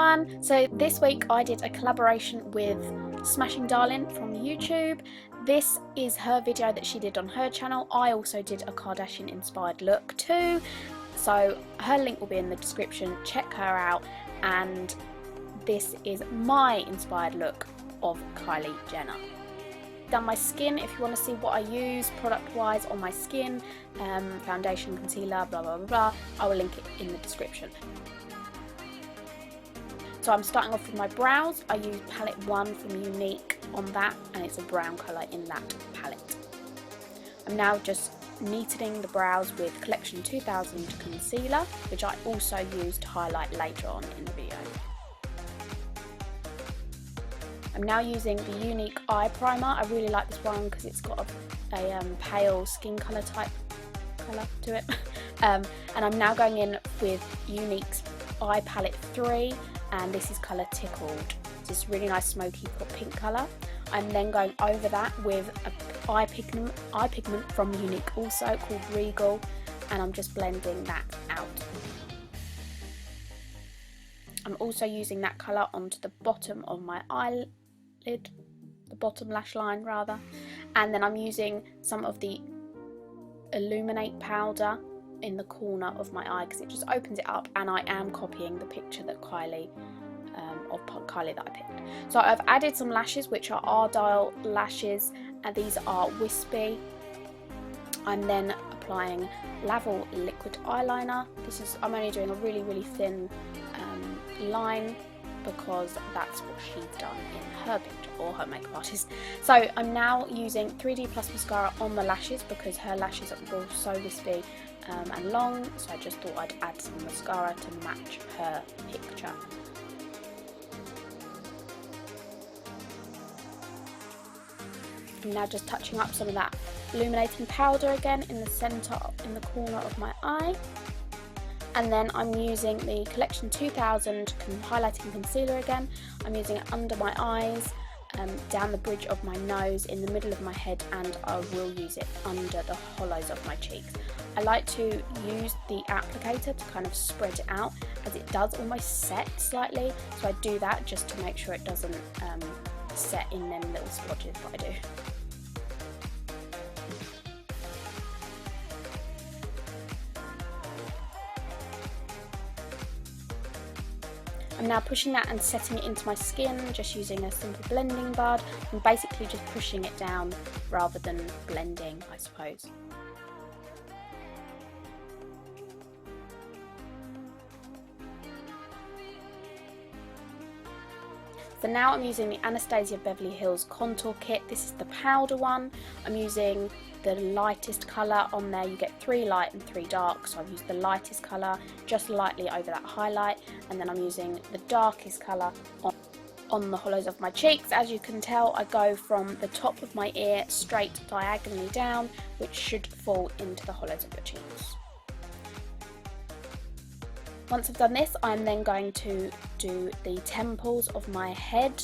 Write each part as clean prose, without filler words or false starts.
everyone! So this week I did a collaboration with Smashing Darling from YouTube. This is her video that she did on her channel. I also did a Kardashian inspired look too. So her link will be in the description, check her out. And this is my inspired look of Kylie Jenner. Done my skin. If you want to see what I use product wise on my skin, foundation, concealer, blah blah blah blah, I will link it in the description. So I'm starting off with my brows. I use palette 1 from Younique on that, and it's a brown colour in that palette. I'm now just neatening the brows with Collection 2000 concealer, which I also use to highlight later on in the video. I'm now using the Younique eye primer. I really like this one because it's got a pale skin colour type colour to it. And I'm now going in with Younique's eye palette 3, and this is colour Tickled. It's this really nice smoky pink colour. I'm then going over that with a eye pigment from Younique also called Regal, and I'm just blending that out. I'm also using that colour onto the bottom of my eyelid, the bottom lash line rather, and then I'm using some of the Illuminate powder in the corner of my eye because it just opens it up, and I am copying the picture that Kylie that I picked. So I've added some lashes which are Ardell lashes, and these are wispy. I'm then applying Laval liquid eyeliner. I'm only doing a really thin line because that's what she's done in her picture, or her makeup artist. So I'm now using 3D Plus mascara on the lashes because her lashes are so wispy and long, so I just thought I'd add some mascara to match her picture. I'm now just touching up some of that illuminating powder again in the centre, in the corner of my eye. And then I'm using the Collection 2000 highlighting concealer again. I'm using it under my eyes, down the bridge of my nose, in the middle of my head, and I will use it under the hollows of my cheeks. I like to use the applicator to kind of spread it out, as it does almost set slightly, so I do that just to make sure it doesn't set in them little splotches that I do. I'm now pushing that and setting it into my skin, just using a simple blending bud, and basically just pushing it down rather than blending, I suppose. So now I'm using the Anastasia Beverly Hills contour kit. This is the powder one. I'm using the lightest colour on there. You get 3 light and 3 dark, so I've used the lightest colour just lightly over that highlight, and then I'm using the darkest colour on the hollows of my cheeks. As you can tell, I go from the top of my ear straight diagonally down, which should fall into the hollows of your cheeks. Once I've done this, I'm then going to do the temples of my head.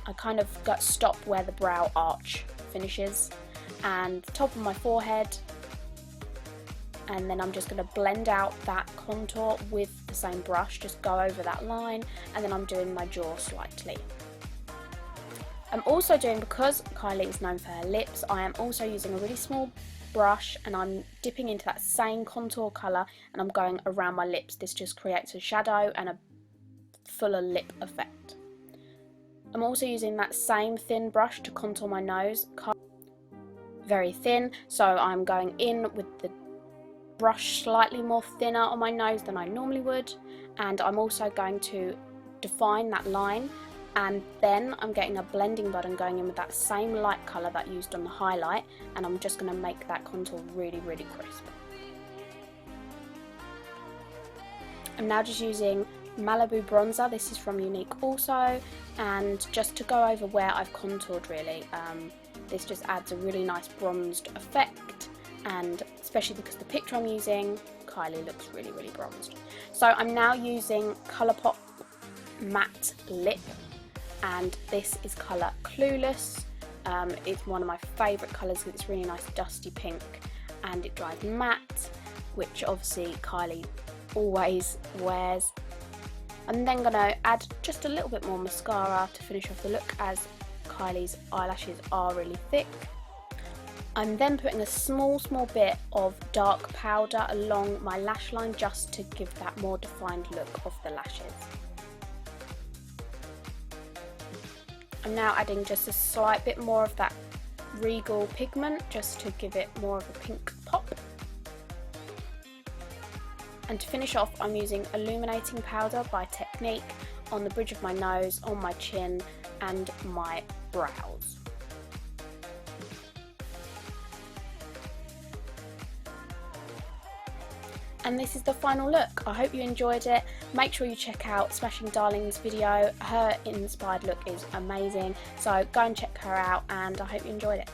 I kind of stop where the brow arch finishes, and the top of my forehead, and then I'm just going to blend out that contour with the same brush, just go over that line, and then I'm doing my jaw slightly. I'm also doing, because Kylie is known for her lips, I am also using a really small brush, and I'm dipping into that same contour colour, and I'm going around my lips. This just creates a shadow and a fuller lip effect. I'm also using that same thin brush to contour my nose, very thin, so I'm going in with the brush slightly more thinner on my nose than I normally would, and I'm also going to define that line, and then I'm getting a blending bud and going in with that same light colour that I used on the highlight, and I'm just going to make that contour really crisp. I'm now just using Malibu bronzer. This is from Younique also, and just to go over where I've contoured really. This just adds a really nice bronzed effect, and especially because the picture I'm using, Kylie looks really bronzed. So I'm now using Colourpop matte lip, and this is colour Clueless. It's one of my favourite colours because it's really nice dusty pink, and it dries matte, which obviously Kylie always wears. I'm then going to add just a little bit more mascara to finish off the look, as Kylie's eyelashes are really thick. I'm then putting a small bit of dark powder along my lash line just to give that more defined look of the lashes. I'm now adding just a slight bit more of that Regal pigment just to give it more of a pink pop. And to finish off, I'm using illuminating powder by Tecnic on the bridge of my nose, on my chin and my brows. And this is the final look. I hope you enjoyed it. Make sure you check out Smashing Darling's video. Her inspired look is amazing, so go and check her out, and I hope you enjoyed it.